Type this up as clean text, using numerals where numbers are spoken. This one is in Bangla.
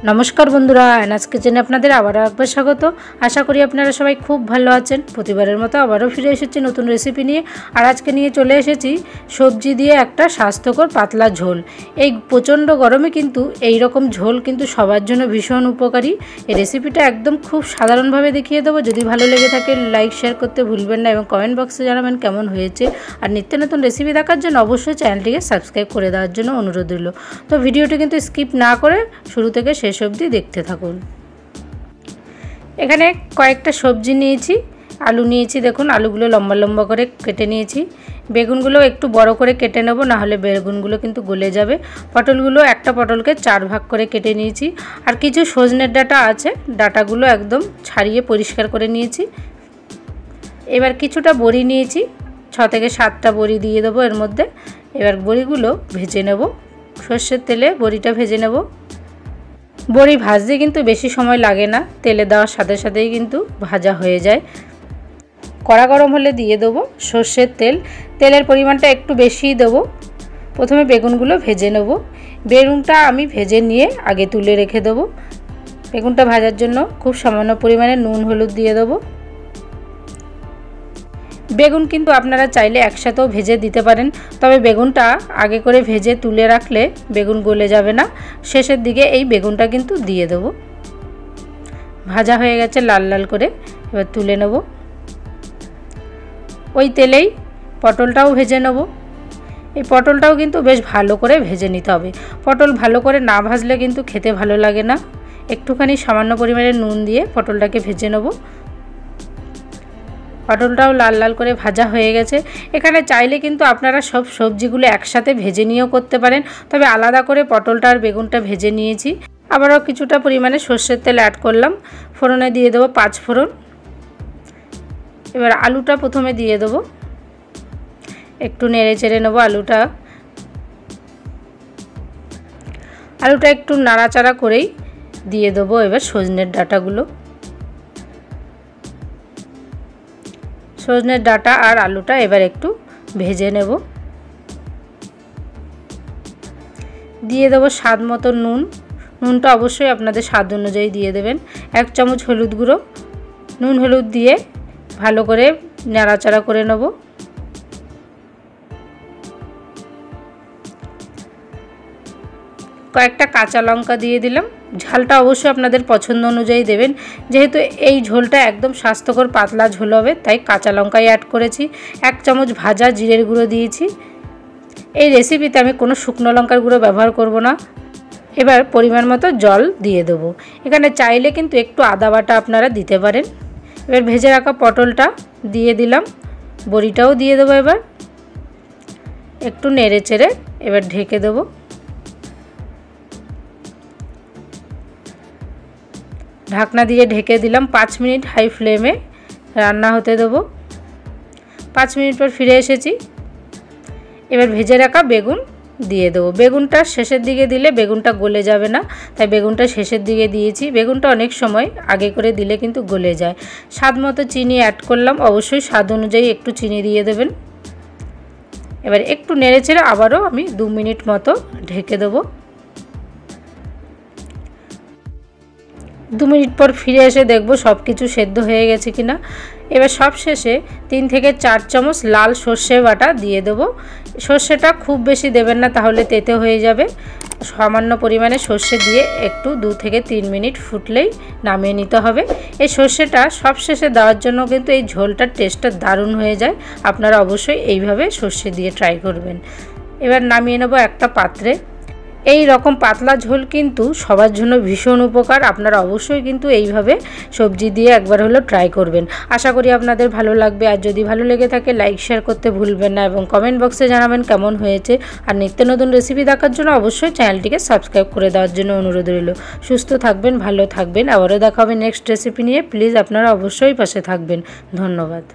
नमस्कार बंधुरा आयनास किचेने आपनादेर आबारो एकबार स्वागत। आशा करी आपनारा सबाई खूब भालो आछेन। प्रतिबारेर मतो आबारो फिरे एसेछि नतुन रेसिपि निये। आर आजके निये चले एसेछि सब्जी दिये एकटा स्वास्थ्यकर पातला झोल। एई प्रचंड गरमे किन्तु एई रकम झोल किन्तु सबार जोन्नो भीषण उपकारी। एई रेसिपिटा एकदम खूब साधारण भावे देखिए देबो। यदि भालो लेगे थाके लाइक शेयर करते भुलबेन ना एबं कमेंट बक्से जानाबेन केमन हयेছে। আর নিত্য নতুন রেসিপি দেখার জন্য অবশ্যই চ্যানেলটিকে সাবস্ক্রাইব করে দেওয়ার জন্য অনুরোধ রইল। তো ভিডিওটি কিন্তু স্কিপ না করে শুরু থেকে শেষ অবধি দেখতে থাকুন। এখানে কয়েকটা সবজি নিয়েছি, আলু নিয়েছি, দেখুন আলুগুলো লম্বা লম্বা করে কেটে নিয়েছি। বেগুনগুলো একটু বড় করে কেটে নেব, না হলে বেগুনগুলো কিন্তু গলে যাবে। পটলগুলো একটা পটলকে 4 ভাগ করে কেটে নিয়েছি। আর কিছু সজনের ডাঁটা আছে, ডাঁটাগুলো একদম ছাড়িয়ে পরিষ্কার করে নিয়েছি। এবার কিছুটা বড়ি নিয়েছি, 6 থেকে 7টা বড়ি দিয়ে দেবো এর মধ্যে। এবার বড়িগুলো ভেজে নেব, সর্ষের তেলে বড়িটা ভেজে নেব। বড়ি ভাজতে কিন্তু বেশি সময় লাগে না, তেলে দেওয়ার সাথে সাথেই কিন্তু ভাজা হয়ে যায়। কড়া গরম হলে দিয়ে দেবো সর্ষের তেল। তেলের পরিমাণটা একটু বেশিই দেবো। প্রথমে বেগুনগুলো ভেজে নেব। বেগুনটা আমি ভেজে নিয়ে আগে তুলে রেখে দেবো। বেগুনটা ভাজার জন্য খুব সামান্য পরিমাণে নুন হলুদ দিয়ে দেবো। বেগুন কিন্তু আপনারা চাইলে একসাথেও ভেজে দিতে পারেন, তবে বেগুনটা আগে করে ভেজে তুলে রাখলে বেগুন গলে যাবে না। শেষের দিকে এই বেগুনটা কিন্তু দিয়ে দেব। ভাজা হয়ে গেছে লাল লাল করে, এবার তুলে নেব। ওই তেলেই পটলটাও ভেজে নেব। এই পটলটাও কিন্তু বেশ ভালো করে ভেজে নিতে হবে। পটল ভালো করে না ভাজলে কিন্তু খেতে ভালো লাগে না। একটুখানি সামান্য পরিমাণে নুন দিয়ে পটলটাকে ভেজে নেব। পটলটাও লাল লাল করে ভাজা হয়ে গেছে। এখানে চাইলে কিন্তু আপনারা সব সবজিগুলো একসাথে ভেজে নিয়েও করতে পারেন, তবে আলাদা করে পটলটা আর বেগুনটা ভেজে নিয়েছি। আবারও কিছুটা পরিমাণে সর্ষের তেল অ্যাড করলাম। ফোড়নে দিয়ে দেবো 5 ফোড়ন। এবার আলুটা প্রথমে দিয়ে দেবো, একটু নেড়ে চেড়ে নেবো আলুটা। আলুটা একটু নাড়াচাড়া করেই দিয়ে দেবো এবার সজনের ডাঁটাগুলো। সজনের ডাঁটা আর আলুটা এবার একটু ভেজে নেব। দিয়ে দেবো স্বাদ মতো নুন। নুনটা অবশ্যই আপনাদের স্বাদ অনুযায়ী দিয়ে দেবেন। 1 চামচ হলুদ গুঁড়ো। নুন হলুদ দিয়ে ভালো করে নাড়াচাড়া করে নেব। কয়েকটা কাঁচা লঙ্কা দিয়ে দিলাম। ঝালটা অবশ্যই আপনাদের পছন্দ অনুযায়ী দেবেন। যেহেতু এই ঝোলটা একদম স্বাস্থ্যকর পাতলা ঝোল হবে, তাই কাঁচা লঙ্কাই অ্যাড করেছি। 1 চামচ ভাজা জিরের গুঁড়ো দিয়েছি। এই রেসিপিতে আমি কোনো শুকনো লঙ্কার গুঁড়ো ব্যবহার করব না। এবার পরিমাণ মতো জল দিয়ে দেবো। এখানে চাইলে কিন্তু একটু আদা বাটা আপনারা দিতে পারেন। এবার ভেজে রাখা পটলটা দিয়ে দিলাম, বড়িটাও দিয়ে দেবো। এবার একটু নেড়ে চেড়ে এবার ঢেকে দেবো। ঢাকনা দিয়ে ঢেকে দিলাম। 5 মিনিট হাই ফ্লেমে রান্না হতে দেবো। 5 মিনিট পর ফিরে এসেছি। এবার ভেজে রাখা বেগুন দিয়ে দেবো। বেগুনটা শেষের দিকে দিলে বেগুনটা গলে যাবে না, তাই বেগুনটা শেষের দিকে দিয়েছি। বেগুনটা অনেক সময় আগে করে দিলে কিন্তু গলে যায়। স্বাদ মতো চিনি অ্যাড করলাম। অবশ্যই স্বাদ অনুযায়ী একটু চিনি দিয়ে দেবেন। এবার একটু নেড়ে চেড়ে আবারও আমি 2 মিনিট মতো ঢেকে দেবো। 2 মিনিট পর ফিরে এসে দেখব সব কিছু সেদ্ধ হয়ে গেছে কিনা। এবার সব শেষে 3 থেকে 4 চামচ লাল সর্ষে বাটা দিয়ে দেবো। সর্ষেটা খুব বেশি দেবেন না, তাহলে তেতো হয়ে যাবে। সামান্য পরিমাণে সর্ষে দিয়ে একটু 2 থেকে 3 মিনিট ফুটলেই নামিয়ে নিতে হবে। এই সর্ষেটা সব শেষে দেওয়ার জন্য কিন্তু এই ঝোলটার টেস্টটা দারুণ হয়ে যায়। আপনারা অবশ্যই এইভাবে সর্ষে দিয়ে ট্রাই করবেন। এবার নামিয়ে নেব একটা পাত্রে। এই রকম পাতলা ঝোল কিন্তু সবার জন্য ভীষণ উপকার। আপনারা অবশ্যই কিন্তু এইভাবে সবজি দিয়ে একবার হলো ট্রাই করবেন। আশা করি আপনাদের ভালো লাগবে। আর যদি ভালো লেগে থাকে লাইক শেয়ার করতে ভুলবেন না এবং কমেন্ট বক্সে জানাবেন কেমন হয়েছে। আর নিত্য নতুন রেসিপি দেখার জন্য অবশ্যই চ্যানেলটিকে সাবস্ক্রাইব করে দেওয়ার জন্য অনুরোধ রইল। সুস্থ থাকবেন, ভালো থাকবেন। আবারও দেখা হবে নেক্সট রেসিপি নিয়ে। প্লিজ আপনারা অবশ্যই পাশে থাকবেন। ধন্যবাদ।